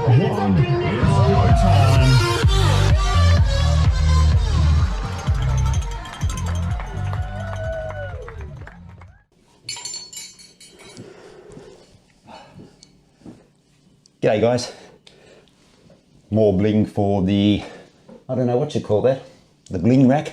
one, it's go time. G'day guys, more bling for the, I don't know what you call that, the bling rack.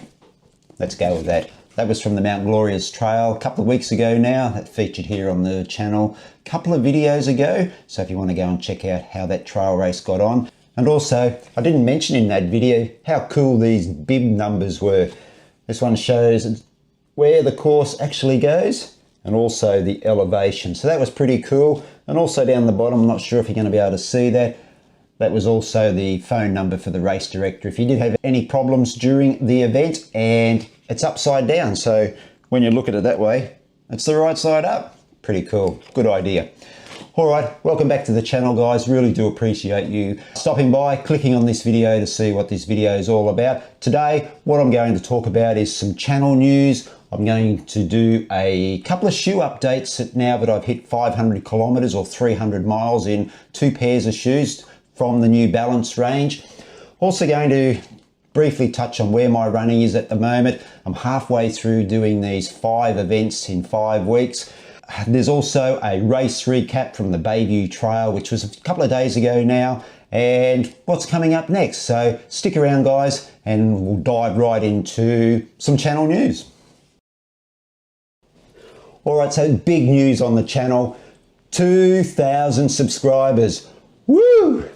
Let's go with that. That was from the Mount Glorious Trail a couple of weeks ago now. That featured here on the channel a couple of videos ago. So if you want to go and check out how that trail race got on. And also, I didn't mention in that video how cool these bib numbers were. This one shows where the course actually goes and also the elevation. So that was pretty cool. And also down the bottom, I'm not sure if you're going to be able to see that. That was also the phone number for the race director if you did have any problems during the event, and it's upside down. So when you look at it that way, it's the right side up. Pretty cool. Good idea. All right, welcome back to the channel, guys. Really do appreciate you stopping by, clicking on this video to see what this video is all about. Today, what I'm going to talk about is some channel news. I'm going to do a couple of shoe updates now that I've hit 500 kilometers or 300 miles in 2 pairs of shoes from the New Balance range. Also going to briefly touch on where my running is at the moment. I'm halfway through doing these 5 events in 5 weeks. There's also a race recap from the Bayview Trail, which was a couple of days ago now, and what's coming up next. So stick around, guys, and we'll dive right into some channel news. All right, so big news on the channel, 2,000 subscribers. Woo!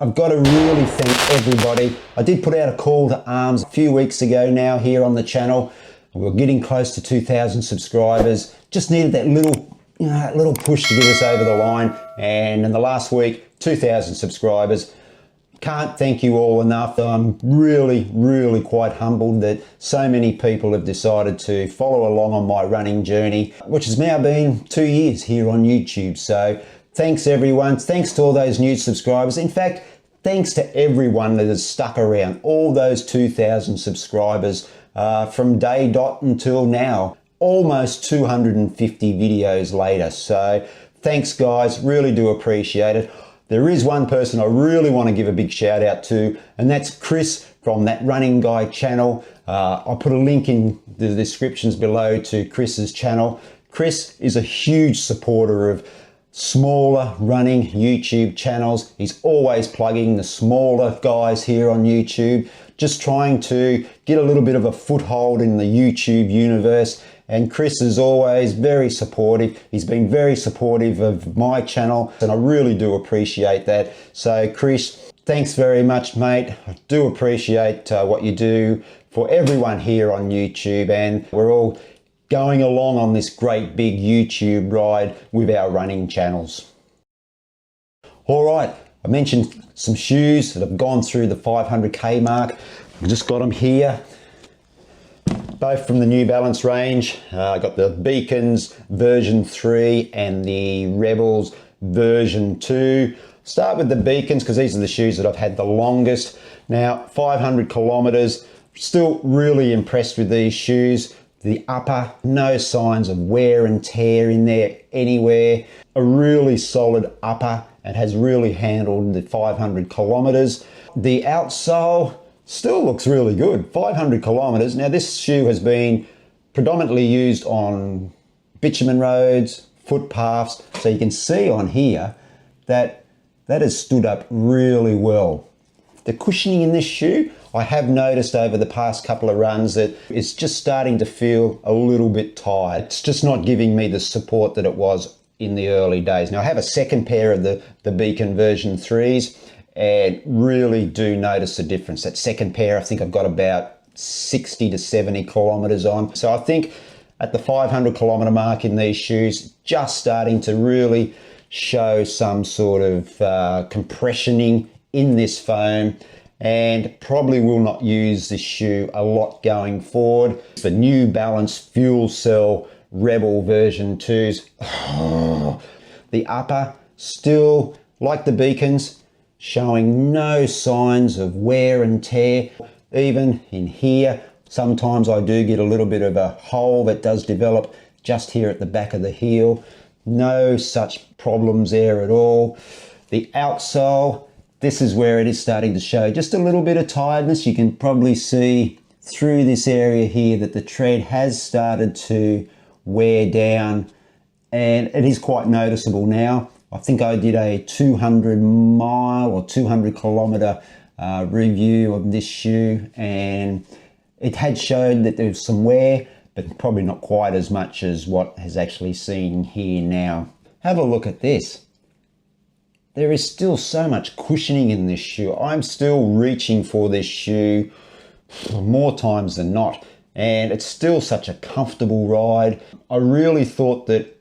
I've got to really thank everybody. I did put out a call to arms a few weeks ago now here on the channel. We're getting close to 2,000 subscribers. Just needed that little push to get us over the line. And in the last week, 2,000 subscribers. Can't thank you all enough. I'm really quite humbled that so many people have decided to follow along on my running journey, which has now been 2 years here on YouTube. So thanks everyone. Thanks to all those new subscribers. In fact, thanks to everyone that has stuck around, all those 2,000 subscribers from day dot until now, almost 250 videos later. So thanks guys, really do appreciate it. There is one person I really want to give a big shout out to, and that's Chris from That Running Guy channel. I'll put a link in the descriptions below to Chris's channel. Chris is a huge supporter of smaller running YouTube channels. He's always plugging the smaller guys here on YouTube, just trying to get a little bit of a foothold in the YouTube universe. And Chris is always very supportive. He's been very supportive of my channel, and I really do appreciate that. So Chris, thanks very much, mate. I do appreciate what you do for everyone here on YouTube, and we're all going along on this great big YouTube ride with our running channels. All right, I mentioned some shoes that have gone through the 500k mark. I've just got them here. Both from the New Balance range. I got the Beacons version 3 and the Rebels version 2. Start with the Beacons because these are the shoes that I've had the longest. Now, 500 kilometers, still really impressed with these shoes. The upper, no signs of wear and tear in there anywhere. A really solid upper and has really handled the 500 kilometers. The outsole still looks really good, 500 kilometers. Now this shoe has been predominantly used on bitumen roads, footpaths. So you can see on here that that has stood up really well. The cushioning in this shoe, I have noticed over the past couple of runs that it's just starting to feel a little bit tight. It's just not giving me the support that it was in the early days. Now I have a second pair of the Beacon version 3s, and really do notice the difference. That second pair, I think I've got about 60 to 70 kilometers on. So I think at the 500 kilometer mark in these shoes, just starting to really show some sort of compressioning in this foam, and probably will not use this shoe a lot going forward. The New Balance Fuel Cell Rebel version 2s. The upper, still like the Beacons, showing no signs of wear and tear. Even in here, sometimes I do get a little bit of a hole that does develop just here at the back of the heel. No such problems there at all. The outsole, this is where it is starting to show just a little bit of tiredness. You can probably see through this area here that the tread has started to wear down, and it is quite noticeable now. I think I did a 200 mile or 200 kilometer review of this shoe, and it had showed that there was some wear, but probably not quite as much as what has actually seen here now. Have a look at this. There is still so much cushioning in this shoe. I'm still reaching for this shoe more times than not, and it's still such a comfortable ride. I really thought that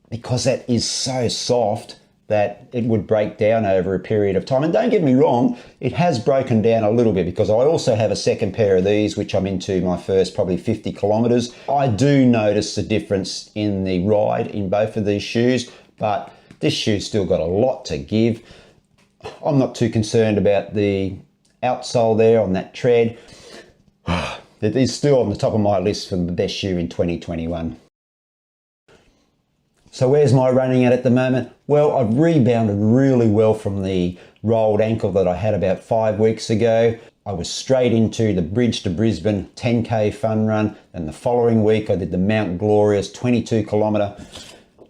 because that is so soft that it would break down over a period of time. And don't get me wrong, it has broken down a little bit because I also have a second pair of these, which I'm into my first probably 50 kilometers. I do notice the difference in the ride in both of these shoes, but this shoe's still got a lot to give. I'm not too concerned about the outsole there on that tread. It is still on the top of my list for the best shoe in 2021. So where's my running at the moment? Well, I've rebounded really well from the rolled ankle that I had about 5 weeks ago. I was straight into the Bridge to Brisbane 10K fun run, and the following week I did the Mount Glorious 22 kilometre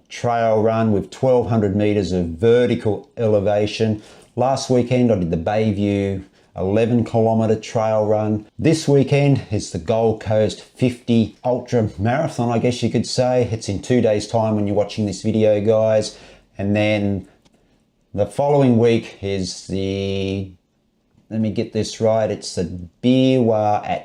trail run with 1200 metres of vertical elevation. Last weekend I did the Bayview 11 kilometre trail run. This weekend is the Gold Coast 50 Ultramaraton, I guess you could say. It's in 2 days' time when you're watching this video, guys. And then the following week is the, let me get this right, it's the Beerwah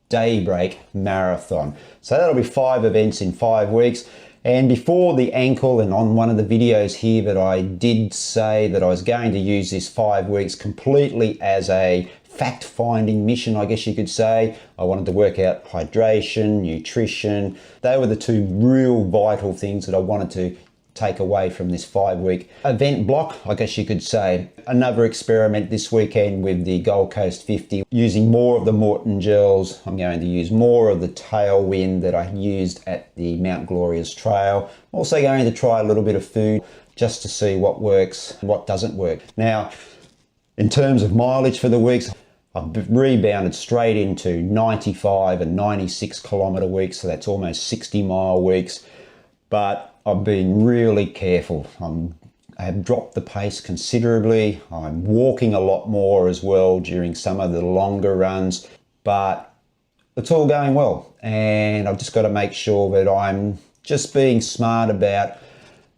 Daybreak Marathon. So that'll be 5 events in 5 weeks. And before the ankle, and on one of the videos here, that I did say that I was going to use this 5 weeks completely as a fact-finding mission, I guess you could say. I wanted to work out hydration, nutrition. They were the 2 real vital things that I wanted to take away from this 5-week event block, I guess you could say. Another experiment this weekend with the Gold Coast 50, using more of the Morton gels. I'm going to use more of the Tailwind that I used at the Mount Glorious Trail. Also going to try a little bit of food just to see what works and what doesn't work. Now, in terms of mileage for the weeks, I've rebounded straight into 95 and 96 kilometre weeks, so that's almost 60 mile weeks. But I've been really careful. I have dropped the pace considerably. I'm walking a lot more as well during some of the longer runs, but it's all going well. And I've just got to make sure that I'm just being smart about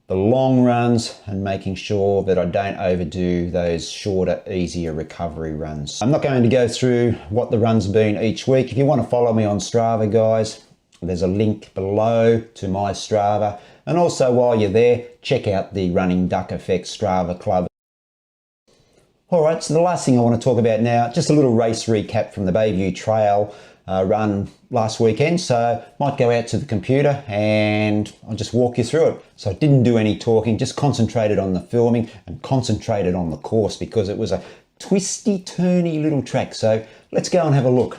the long runs and making sure that I don't overdo those shorter, easier recovery runs. I'm not going to go through what the run's been each week. If you want to follow me on Strava, guys, there's a link below to my Strava. And also while you're there, check out the Running Duck Effect Strava Club. All right, so the last thing I want to talk about now, just a little race recap from the Bayview Trail run last weekend. So might go out to the computer and I'll just walk you through it. So I didn't do any talking, just concentrated on the filming and concentrated on the course because it was a twisty, turny little track. So let's go and have a look.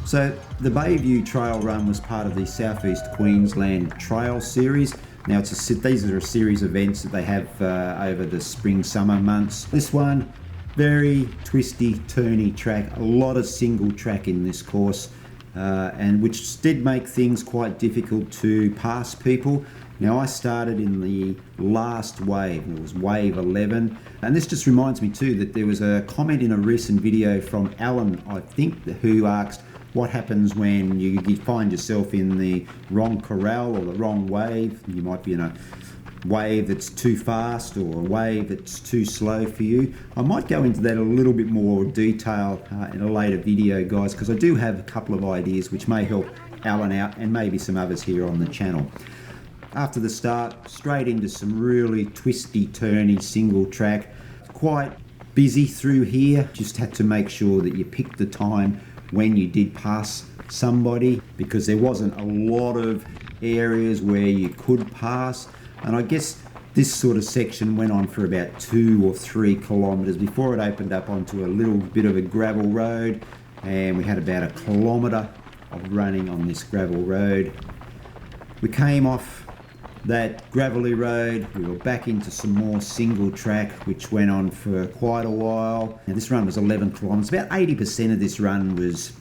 So the Bayview Trail Run was part of the South East Queensland Trail Series. Now these are a series of events that they have over the spring-summer months. This one, very twisty, turny track, a lot of single track in this course, and which did make things quite difficult to pass people. Now I started in the last wave, it was wave 11, and this just reminds me too that there was a comment in a recent video from Alan, I think, who asked, what happens when you find yourself in the wrong corral or the wrong wave? You might be in a wave that's too fast or a wave that's too slow for you. I might go into that a little bit more detail in a later video, guys, because I do have a couple of ideas which may help Alan out and maybe some others here on the channel. After the start, straight into some really twisty, turny, single track. Quite busy through here. Just had to make sure that you picked the time when you did pass somebody, because there wasn't a lot of areas where you could pass. And I guess this sort of section went on for about 2 or 3 kilometres before it opened up onto a little bit of a gravel road. and we had about a kilometre of running on this gravel road. We came off that gravelly road, we were back into some more single track, which went on for quite a while. Now this run was 11 kilometres. About 80% of this run was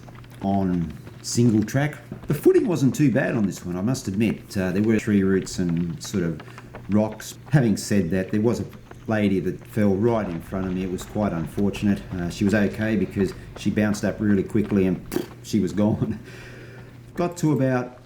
on single track. The footing wasn't too bad on this one, I must admit. There were tree roots and sort of rocks. Having said that, there was a lady that fell right in front of me. It was quite unfortunate. She was okay because she bounced up really quickly and she was gone. Got to about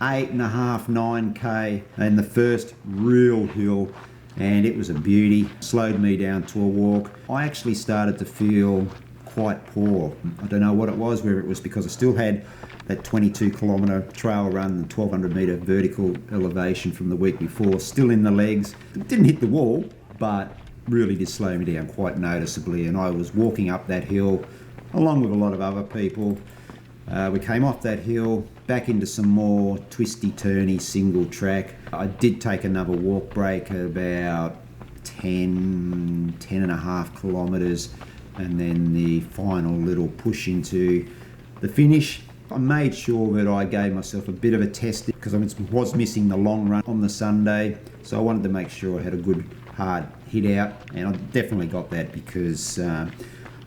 8.5, 9k and the first real hill, and it was a beauty. Slowed me down to a walk. I actually started to feel quite poor. I don't know what it was, whether it was because I still had that 22 kilometre trail run, the 1200 metre vertical elevation from the week before, still in the legs. It didn't hit the wall, but really did slow me down quite noticeably, and I was walking up that hill along with a lot of other people. We came off that hill, back into some more twisty-turny single track. I did take another walk break at about 10.5 kilometres, and then the final little push into the finish. I made sure that I gave myself a bit of a test because I was missing the long run on the Sunday, so I wanted to make sure I had a good hard hit out, and I definitely got that because I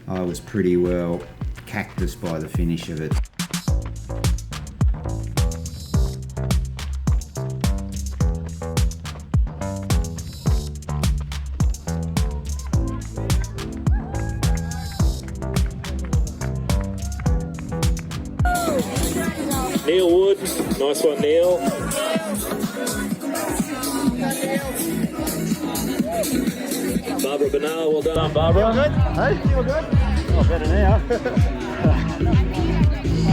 was pretty well cactused by the finish of it. Neil Wood, nice one, Neil. Barbara Bernal, well done, Barbara. Good? Hey, feel good? Oh, better now.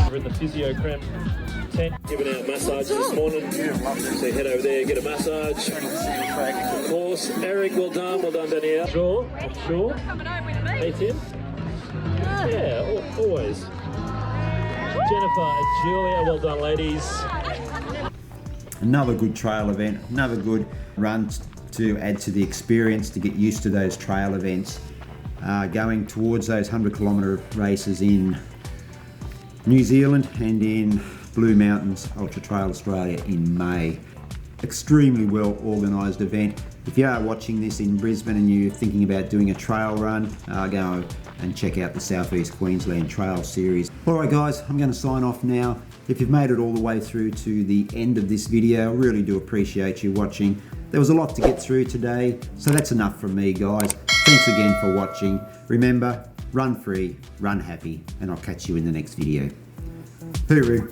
We're in the physio cramp tent, giving out massages this morning. So head over there, get a massage. Of course, Eric, well done, Danielle. Sure. Hey, Tim. Yeah, always. Jennifer and Julia, well done, ladies. Another good trail event, another good run to add to the experience, to get used to those trail events. Going towards those 100 kilometre races in New Zealand and in Blue Mountains Ultra Trail Australia in May. Extremely well organised event. If you are watching this in Brisbane and you're thinking about doing a trail run, go and check out the South East Queensland Trail Series. Alright guys, I'm going to sign off now. If you've made it all the way through to the end of this video, I really do appreciate you watching. There was a lot to get through today, so that's enough from me guys. Thanks again for watching. Remember, run free, run happy, and I'll catch you in the next video. Hooroo.